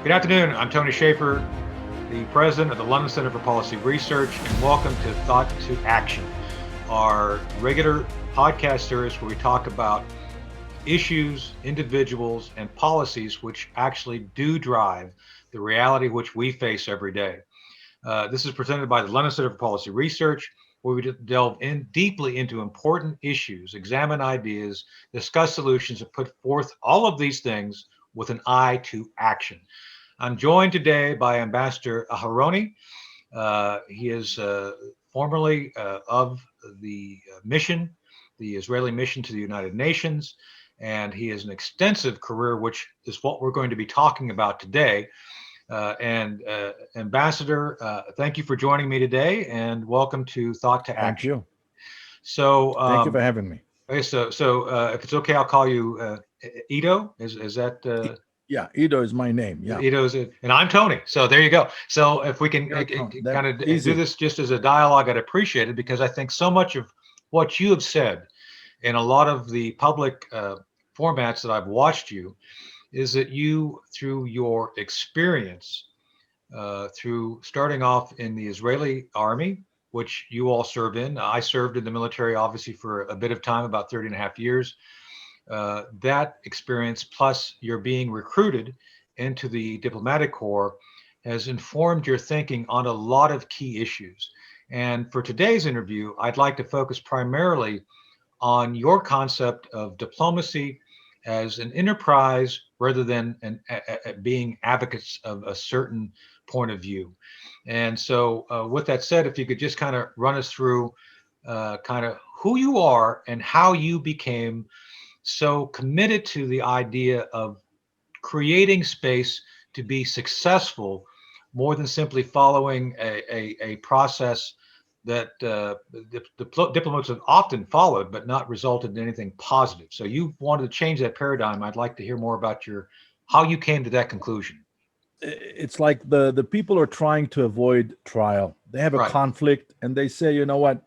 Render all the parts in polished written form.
Good afternoon. I'm Tony Shaffer, the president of the London Center for Policy Research, and welcome to Thought to Action, our regular podcast series where we talk about issues, individuals, and policies which actually do drive the reality which we face every day. This is presented by the London Center for Policy Research, where we delve in deeply into important issues, examine ideas, discuss solutions, and put forth all of these things with an eye to action. I'm joined today by Ambassador Aharoni. He is formerly of the mission, the Israeli mission to the United Nations, and he has an extensive career, which is what we're going to be talking about today. Ambassador, thank you for joining me today, and welcome to Thought to Action. Thank you. So, thank you for having me. Okay, so if it's okay, I'll call you Ido. Is that? Yeah, Ido is my name. Yeah, Ido's, and I'm Tony. So there you go. So if we can kind of do this just as a dialogue, I'd appreciate it, because I think so much of what you have said in a lot of the public formats that I've watched you is that you, through your experience, through starting off in the Israeli army, which you all served in. I served in the military, obviously, for a bit of time, about 30 and a half years. That experience, plus your being recruited into the diplomatic corps, has informed your thinking on a lot of key issues. And for today's interview, I'd like to focus primarily on your concept of diplomacy as an enterprise rather than being advocates of a certain point of view. And so with that said, if you could just kind of run us through kind of who you are and how you became so committed to the idea of creating space to be successful, more than simply following a process that diplomats have often followed, but not resulted in anything positive. So you wanted to change that paradigm. I'd like to hear more about how you came to that conclusion. It's like the people are trying to avoid trial. They have a conflict, and they say, you know what,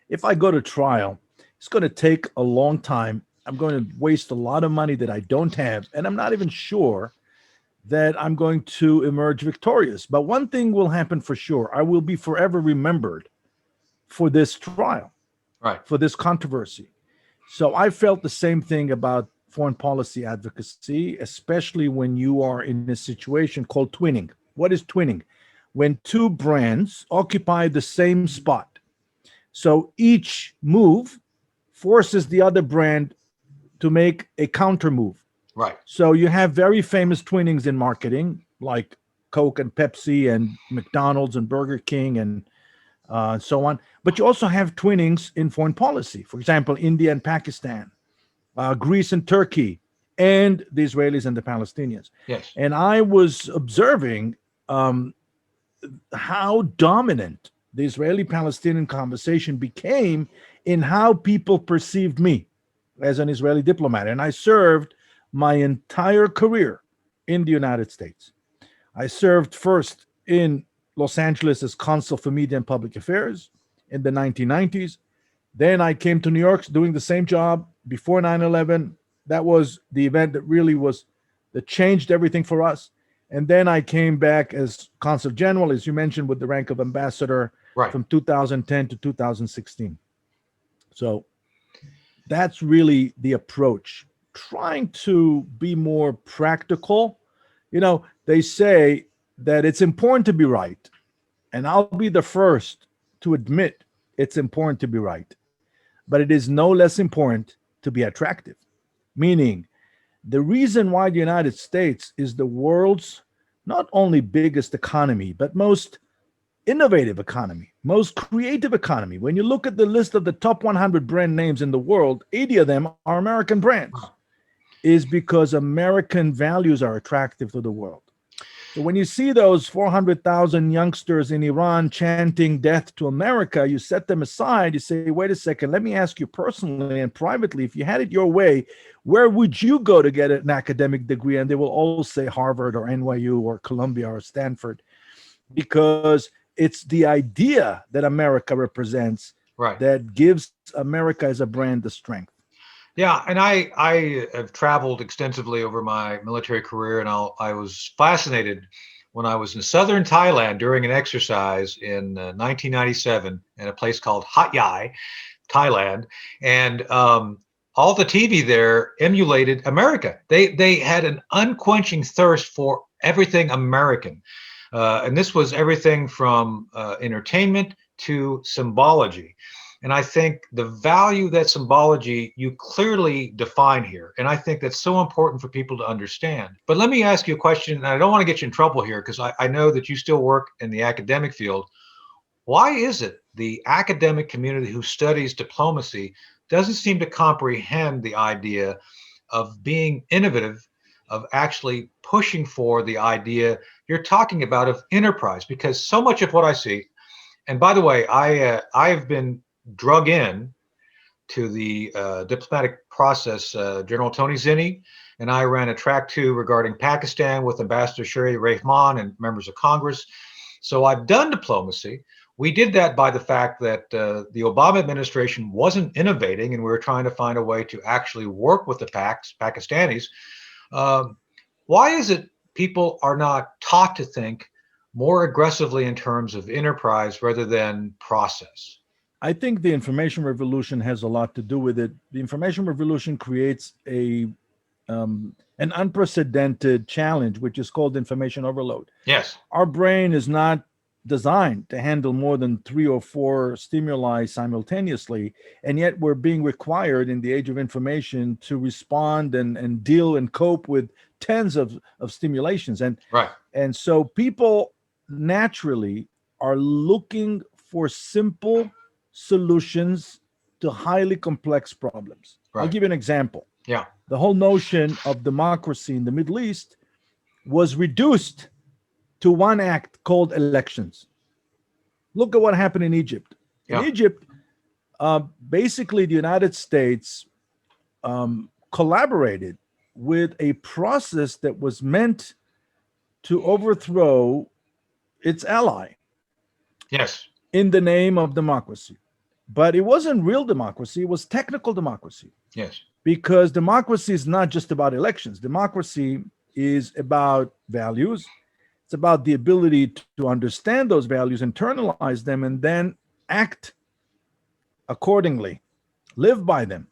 if I go to trial, it's going to take a long time. I'm going to waste a lot of money that I don't have, and I'm not even sure that I'm going to emerge victorious. But one thing will happen for sure. I will be forever remembered for this trial, for this controversy. So I felt the same thing about foreign policy advocacy, especially when you are in a situation called twinning. What is twinning? When two brands occupy the same spot. So each move forces the other brand to make a counter move. Right. So you have very famous twinnings in marketing, like Coke and Pepsi and McDonald's and Burger King and so on. But you also have twinnings in foreign policy. For example, India and Pakistan, Greece and Turkey, and the Israelis and the Palestinians. Yes. And I was observing how dominant the Israeli-Palestinian conversation became in how people perceived me as an Israeli diplomat. And I served my entire career in the United States. I served first in Los Angeles as consul for media and public affairs in the 1990s. Then I came to New York doing the same job before 9/11. That was the event that changed everything for us. And then I came back as consul general, as you mentioned, with the rank of ambassador from 2010 to 2016. So that's really the approach, trying to be more practical. You know, they say that it's important to be right, and I'll be the first to admit it's important to be right, but it is no less important to be attractive. Meaning, the reason why the United States is the world's not only biggest economy, but most innovative economy, most creative economy. When you look at the list of the top 100 brand names in the world, 80 of them are American brands, is because American values are attractive to the world. So when you see those 400,000 youngsters in Iran chanting death to America, you set them aside. You say, wait a second, let me ask you personally and privately, if you had it your way, where would you go to get an academic degree? And they will all say Harvard or NYU or Columbia or Stanford, because it's the idea that America represents that gives America as a brand the strength. Yeah, and I have traveled extensively over my military career, and I was fascinated when I was in southern Thailand during an exercise in 1997 in a place called Hat Yai, Thailand, and all the TV there emulated America. They had an unquenching thirst for everything American, and this was everything from entertainment to symbology. And I think the value that symbology you clearly define here, and I think that's so important for people to understand. But let me ask you a question, and I don't want to get you in trouble here because I know that you still work in the academic field. Why is it the academic community who studies diplomacy doesn't seem to comprehend the idea of being innovative, of actually pushing for the idea you're talking about of enterprise? Because so much of what I see, and by the way, I've been drug in to the diplomatic process. General Tony Zinni and I ran a track two regarding Pakistan with Ambassador Sherry Rahman and members of Congress. So I've done diplomacy. We did that by the fact that the Obama administration wasn't innovating, and we were trying to find a way to actually work with the Pakistanis. Um, why is it people are not taught to think more aggressively in terms of enterprise rather than process? I think the information revolution has a lot to do with it. The information revolution creates an unprecedented challenge, which is called information overload. Yes. Our brain is not designed to handle more than 3 or 4 stimuli simultaneously, and yet we're being required in the age of information to respond and deal and cope with tens of stimulations. Right. And so people naturally are looking for simple solutions to highly complex problems. Right. I'll give you an example. Yeah. The whole notion of democracy in the Middle East was reduced to one act called elections. Look at what happened in Egypt. In Egypt, basically the United States collaborated with a process that was meant to overthrow its ally. Yes. In the name of democracy. But it wasn't real democracy, it was technical democracy. Yes. Because democracy is not just about elections. Democracy is about values. It's about the ability to understand those values, internalize them, and then act accordingly, live by them.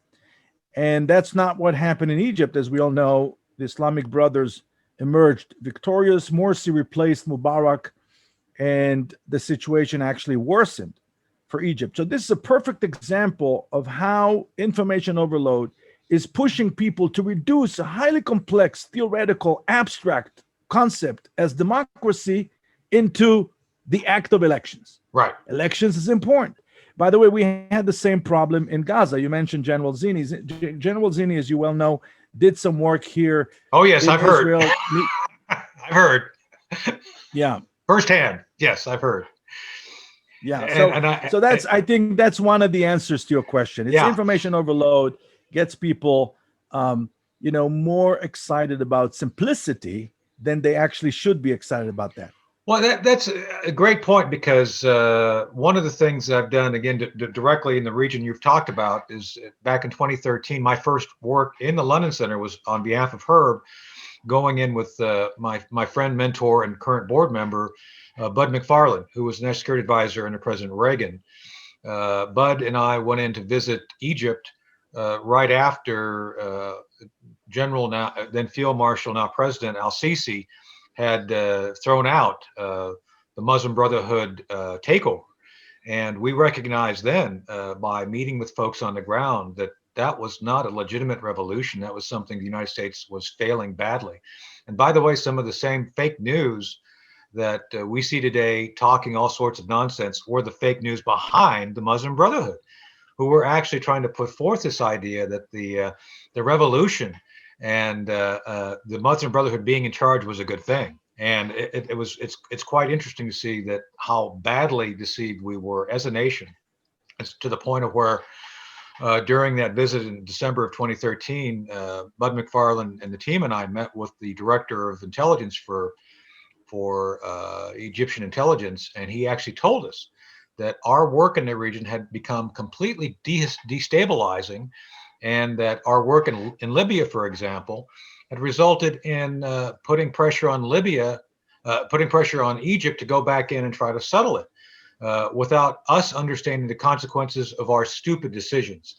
And that's not what happened in Egypt. As we all know, the Islamic Brothers emerged victorious. Morsi replaced Mubarak, and the situation actually worsened for Egypt. So this is a perfect example of how information overload is pushing people to reduce a highly complex, theoretical, abstract concept as democracy into the act of elections. Right. Elections is important. By the way, we had the same problem in Gaza. You mentioned General Zinni. General Zinni, as you well know, did some work here. Oh, yes, I've Israel. heard. I've heard. Yeah. Firsthand. Yes, I've heard. Yeah. So that's I think that's one of the answers to your question. It's information overload gets people more excited about simplicity than they actually should be excited about that. Well, that's a great point, because one of the things I've done, again, directly in the region you've talked about, is back in 2013, my first work in the London Center was on behalf of Herb, going in with my friend, mentor, and current board member, Bud McFarlane, who was National Security Advisor under President Reagan. Bud and I went in to visit Egypt right after General, now then Field Marshal, now President al-Sisi, had thrown out the Muslim Brotherhood takeover. And we recognized then, by meeting with folks on the ground, that that was not a legitimate revolution. That was something the United States was failing badly. And by the way, some of the same fake news that we see today talking all sorts of nonsense were the fake news behind the Muslim Brotherhood, who were actually trying to put forth this idea that the revolution and the Muslim Brotherhood being in charge was a good thing. And it's quite interesting to see that how badly deceived we were as a nation. It's to the point of where during that visit in December of 2013, Bud McFarlane and the team and I met with the director of intelligence for Egyptian intelligence, and he actually told us that our work in the region had become completely destabilizing, and that our work in Libya, for example, had resulted in putting pressure on Libya, putting pressure on Egypt to go back in and try to settle it without us understanding the consequences of our stupid decisions.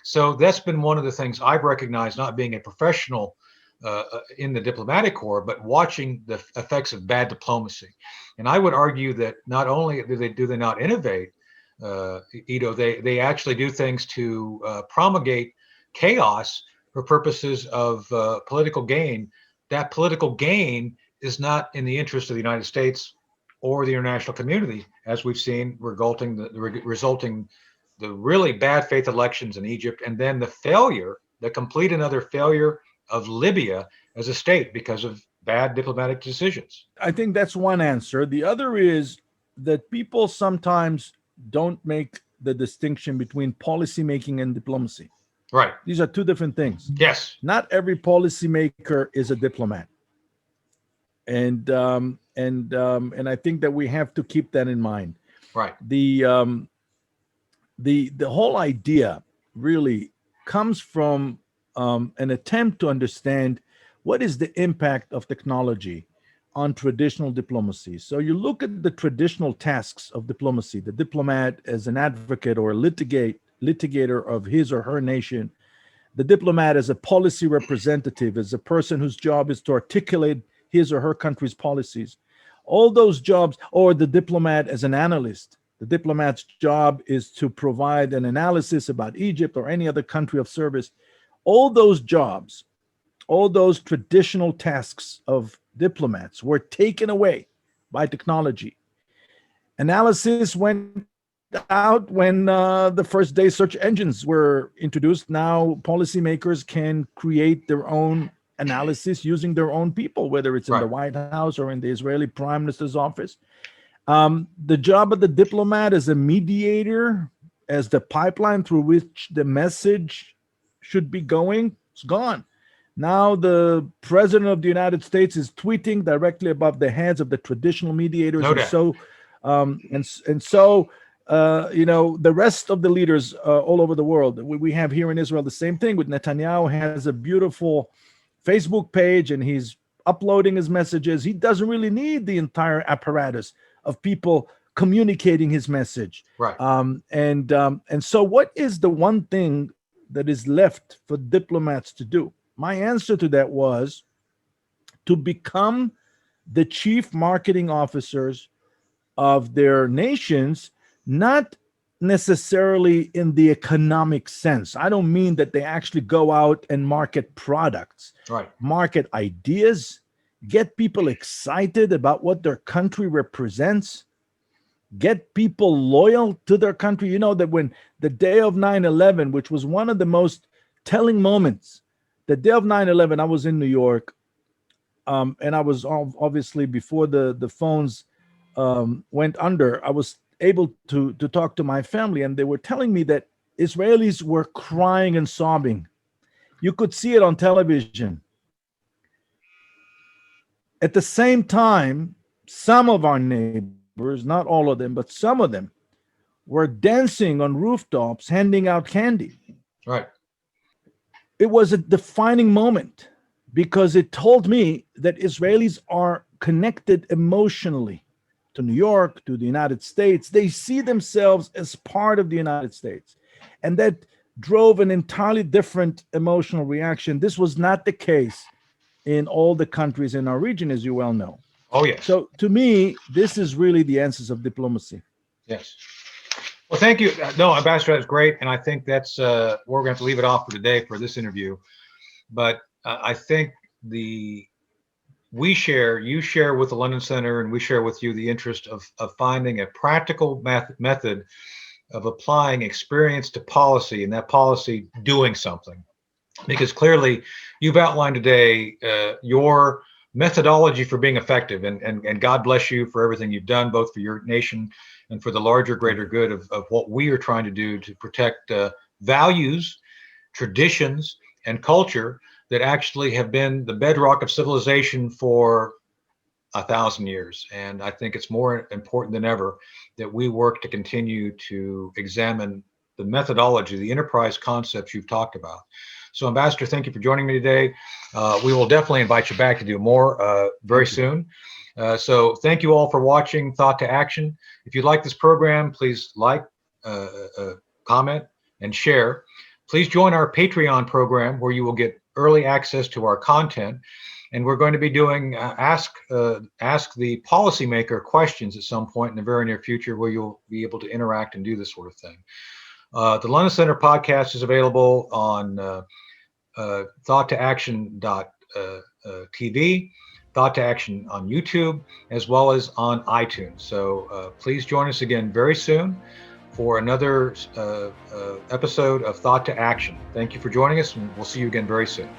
So that's been one of the things I've recognized, not being a professional in the diplomatic corps, but watching the effects of bad diplomacy. And I would argue that not only do they not innovate, Ido, they actually do things to promulgate chaos for purposes of political gain. That political gain is not in the interest of the United States or the international community, as we've seen, resulting the really bad faith elections in Egypt, and then the complete and utter failure of Libya as a state because of bad diplomatic decisions. I think that's one answer. The other is that people sometimes don't make the distinction between policymaking and diplomacy. Right. These are two different things. Yes. Not every policymaker is a diplomat, and I think that we have to keep that in mind. Right. The whole idea really comes from an attempt to understand what is the impact of technology on traditional diplomacy. So you look at the traditional tasks of diplomacy, the diplomat as an advocate or a litigator of his or her nation, the diplomat as a policy representative, as a person whose job is to articulate his or her country's policies. All those jobs, or the diplomat as an analyst. The diplomat's job is to provide an analysis about Egypt or any other country of service. All those jobs, all those traditional tasks of diplomats were taken away by technology. Analysis went out when the first day search engines were introduced. Now policymakers can create their own analysis using their own people, whether it's in the White House or in the Israeli Prime Minister's office. The job of the diplomat as a mediator, as the pipeline through which the message should be going, it's gone. Now the president of the United States is tweeting directly above the heads of the traditional mediators. No doubt. So the rest of the leaders all over the world. We have here in Israel the same thing with Netanyahu. Has a beautiful Facebook page and he's uploading his messages. He doesn't really need the entire apparatus of people communicating his message. Right. And so what is the one thing that is left for diplomats to do? My answer to that was to become the chief marketing officers of their nations, not necessarily in the economic sense. I don't mean that they actually go out and market products, right? Market ideas, get people excited about what their country represents, get people loyal to their country. You know that when the day of 9/11, which was one of the most telling moments, the day of 9/11, I was in New York, and I was obviously before the phones went under. I was able to talk to my family, and they were telling me that Israelis were crying and sobbing. You could see it on television. At the same time, some of our neighbors, not all of them, but some of them, were dancing on rooftops, handing out candy. Right. It was a defining moment because it told me that Israelis are connected emotionally to New York, to the United States. They see themselves as part of the United States. And that drove an entirely different emotional reaction. This was not the case in all the countries in our region, as you well know. Oh, yes. So to me, this is really the essence of diplomacy. Yes. Well, thank you. No, Ambassador, that's great. And I think that's where we're going to have to leave it off for today for this interview. But I think you share with the London Center, and we share with you the interest of finding a practical method of applying experience to policy, and that policy doing something. Because clearly you've outlined today your methodology for being effective, and God bless you for everything you've done, both for your nation and for the larger, greater good of what we are trying to do to protect values, traditions, and culture that actually have been the bedrock of civilization for 1,000 years. And I think it's more important than ever that we work to continue to examine the methodology, the enterprise concepts you've talked about. So, Ambassador, thank you for joining me today. We will definitely invite you back to do more very soon. So thank you all for watching Thought to Action. If you like this program, please like, comment, and share. Please join our Patreon program where you will get early access to our content. And we're going to be doing ask the policymaker questions at some point in the very near future, where you'll be able to interact and do this sort of thing. The London Center podcast is available on thoughttoaction.tv, Thought to Action on YouTube, as well as on iTunes. So please join us again very soon for another episode of Thought to Action. Thank you for joining us, and we'll see you again very soon.